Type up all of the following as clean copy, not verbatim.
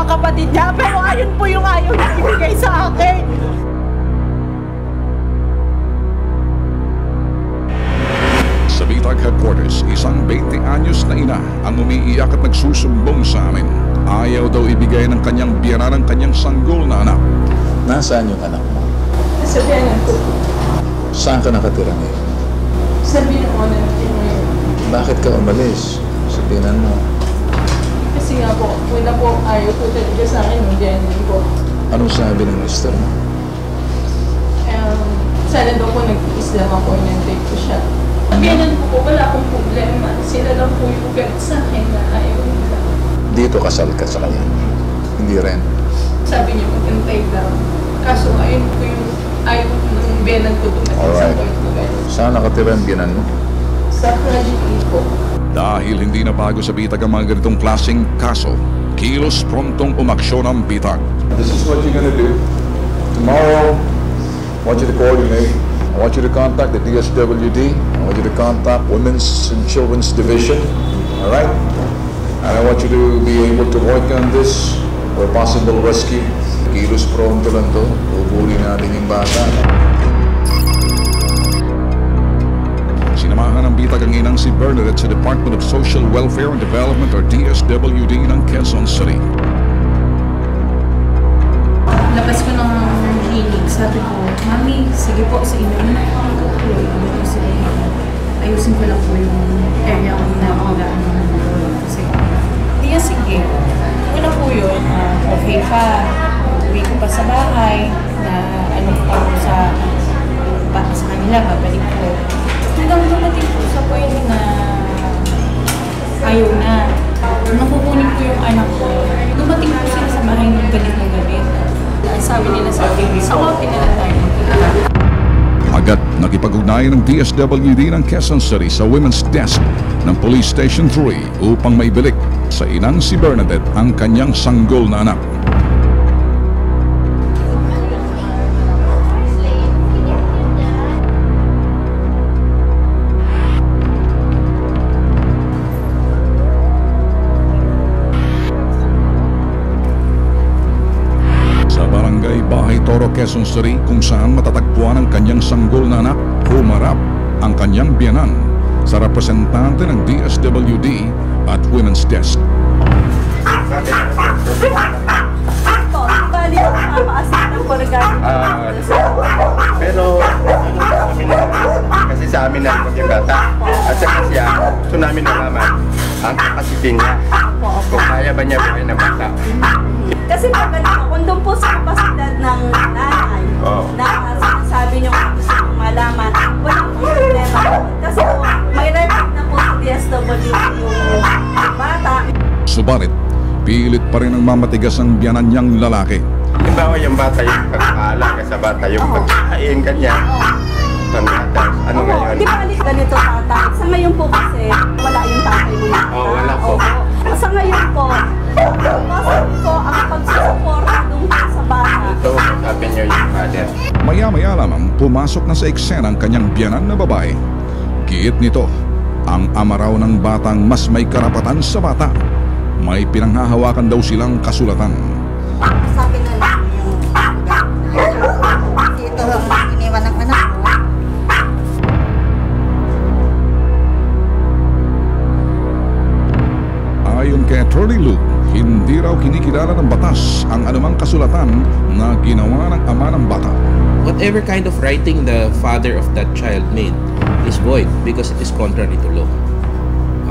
mga kapatid niya. Pero ayun po yung ayaw na ibigay sa akin. Sa Bitag Headquarters, isang 20 anyos na ina ang umiiyak at nagsusumbong sa amin. Ayaw daw ibigay ng kanyang biyanan ang kanyang sanggol na anak. Nasaan yung anak mo? Sa biyanan ko. Saan ka nakatira ngayon? Sa biyanan ko na natin ngayon. Bakit ka umalis sa biyanan mo? Kasi nga po, una po ayaw po talaga sa akin ng biyanan ko. Anong sabi ng mister mo? Sana daw po nag-islam ako, inantay ko siya. Ang biyanan ko po, wala akong problema. Sila lang po yung galit sa akin na ayaw nila. Dito kasal ka sa kanya? Hindi rin. Sabi niya mag-antay lang. Kaso ayaw ko ng biyanan ko dumating sa point ko. Saan nakatira ang biyanan mo? Sa Project E po. Dahil hindi na bago sa Bitag ang mga ganitong klaseng kaso, kilos prontong umaksyon ang Bitag. This is what you're gonna do. Tomorrow, I want you to coordinate. I want you to contact the DSWD. I want you to contact Women's and Children's Division. All right? And I want you to be able to work on this for possible rescue. Kilos pronto lang to. Ubuli natin yung bata. Sinamahan ng Bitag ang inang si Bernadette sa Department of Social Welfare and Development or DSWD ng Quezon City. Labas ko ng clinic, sabi ko, Mami, sige po, sa inyo na ako po. Ayusin ko lang po yung area ko na pagdaan ng buhay. Kasi, hindi sige. Una po yun, okay pa. Uwi ko pa sa bahay, na ano pa po sa kanila, babalik ko. Hanggang dumating po sa point na ayaw na. Nung kukunin ko yung anak ko, dumating po sila sa bahay ng galit. Sabi nila sa akin, sawapin nila tayo. Agad nakipag-ugnayan ng DSWD ng Quezon City sa Women's Desk ng Police Station 3 upang maibilik sa inang si Bernadette ang kanyang sanggol na anak. Toro, Quezon City, kung saan matatagpuan ang kanyang sanggol na anak, humarap ang kanyang biyanan sa representante ng DSWD at Women's Desk. Pero kasi sa amin na yung bata at saka siya, gusto namin nalaman ang kapasitin niya kung kaya ba niya buhay ng bata. Kasi pag kung doon po sa kapasidad ng nanay, na sabi niyo kung gusto mong malaman, walang problema. Kasi po, may report na po sa DSWD yung bata. Subalit, pilit pa rin ang mamatigas ang biyanan niyang lalaki. Halimbawa yung bata, yung pagkaalaga sa bata, yung pagkain kanya, ng bata. Ano ngayon? Di ba ganito tatay? Sa ngayon po kasi, wala yung tatay mo na. Wala po. Sa ngayon po, ang pagsusuporta doon sa bata. Ito, sabi niyo yung father. Maya-maya lamang pumasok na sa eksena ang kanyang biyanan na babae. Giit nito, ang ama raw ng batang mas may karapatan sa bata. May pinanghahawakan daw silang kasulatan. Sabi na lang yung ito ang iniwan ng anak ko. Ayon kay Attorney Luke, hindi raw kinikilala ng batas ang anumang kasulatan na ginawa ng ama ng bata. Whatever kind of writing the father of that child made is void because it is contrary to law.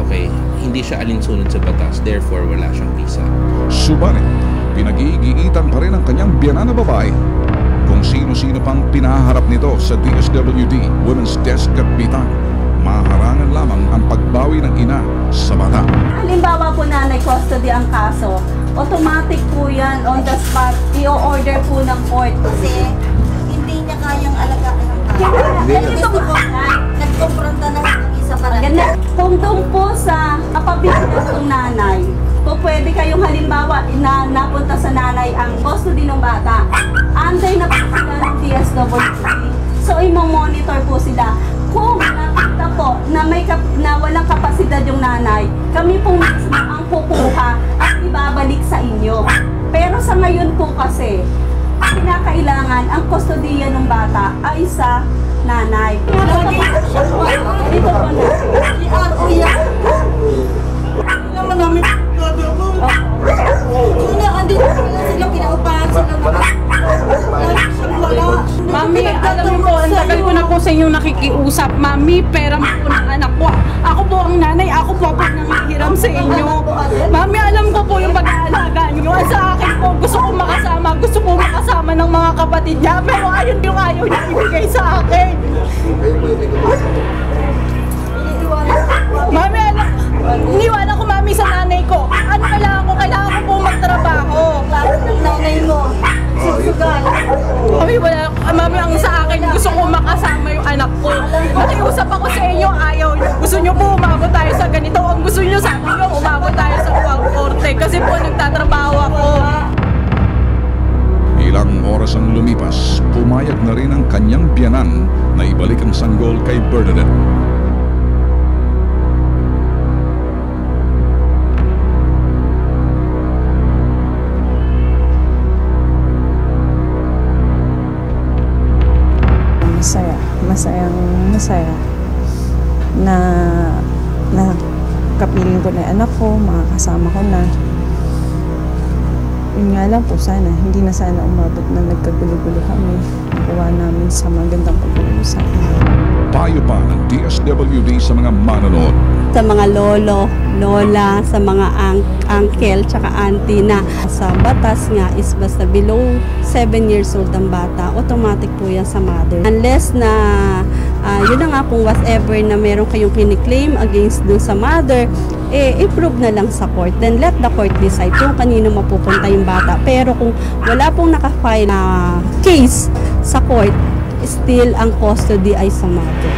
Okay? Hindi siya alinsunod sa batas, therefore wala siyang visa. Subalit, pinag-iigitan pa rin ang kanyang biyanan na babae. Kung sino-sino pang pinaharap nito sa DSWD Women's Desk at Bitag, maharangan lamang ang pagbawi ng ina sa bata. Halimbawa po nanay custody ang kaso, automatic po yan on the spot, i-order po ng court. Kasi hindi niya kayang alagaan ng bata. Ganito po, Nagkumpronta na yung isa para. kung doon po sa kapabilidad ng nanay, kung pwede kayong halimbawa napunta sa nanay ang custody ng bata, under na po sila ng DSWD. So, i-monitor po sila. Kung nakita po na walang kapasidad yung nanay, kami po mismo ang kukuha at ibabalik sa inyo. ng bata ay sa nanay. Lagi dito po na. Si Ate yan. Hindi naman namin gagawin. Una, andito pala sila, pinaupahan sila. Lagi siyang wala. Mami, alam mo po, ang tagal ko na po sa inyo nakikiusap. Mami, pera mo po ng anak ko. Ako po ang nanay, ako po nanghihiram sa inyo. Mami, alam ko po yung pag-aalaga niyo. Sa akin po, gusto ko makasama ng mga kapatid niya. Pero ayun yung ayaw niya ibigay sa akin. Mami, iniwanan ko mami sa nanay ko. Ano kailangan ko po magtrabaho. Klaro ng nanay mo. Susugal. Mami, ang sa akin, gusto ko makasama yung anak ko. Nakiusap ako sa inyo, ayaw niyo. Gusto niyo po umabot tayo sa ganito. Ang gusto niyo sa akin yung umabot tayo sa korte. Kasi po nagtatrabaho ako. Ilang oras ang lumipas, pumayag na rin ang kanyang biyanan na ibalik ang sanggol kay Bernadette. Masaya na kapiling ko na yung anak ko, makakasama ko na. Yun nga lang po, hindi na sana umabot na nagkagulo-gulo kami. Nakuha namin sa magandang pag-uusap. Payo pa ng DSWD sa mga manonood. Sa mga lolo, lola, sa mga uncle, tsaka auntie na sa batas nga is basta below 7 years old ang bata, automatic po yan sa mother. Unless na yun na nga kung whatever na meron kayong kiniklaim against dun sa mother, i-prove na lang sa court. Then let the court decide kung kanino mapupunta yung bata. Pero kung wala pong nakafile na case sa court, still ang custody ay sa mother.